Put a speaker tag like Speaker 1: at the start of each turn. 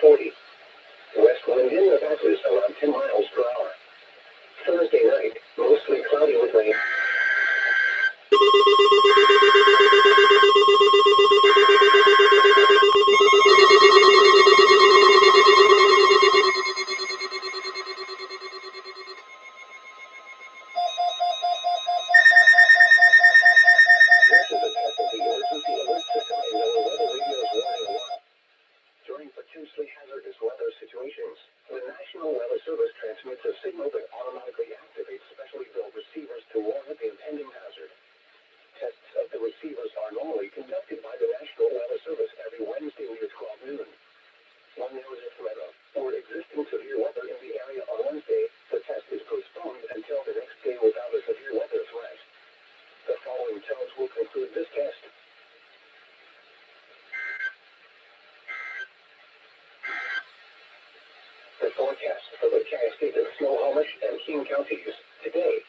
Speaker 1: 40. West wind in the passes around 10 miles per hour. Thursday night, mostly cloudy with rain. This is a test of the emergency alert system and NOAA weather radio's warning alarm. During potentially hazardous weather situations, the National Weather Service transmits a signal that automatically activates specially built receivers to warn of the impending hazard. Tests of the receivers are normally conducted by the National Weather Service every Wednesday near 12 noon. When there is a threat of or existing severe weather in the area on Wednesday, the test is postponed until the next day without a severe weather threat. The following tones will conclude this test. The forecast for the Cascade, Snohomish, and King counties today.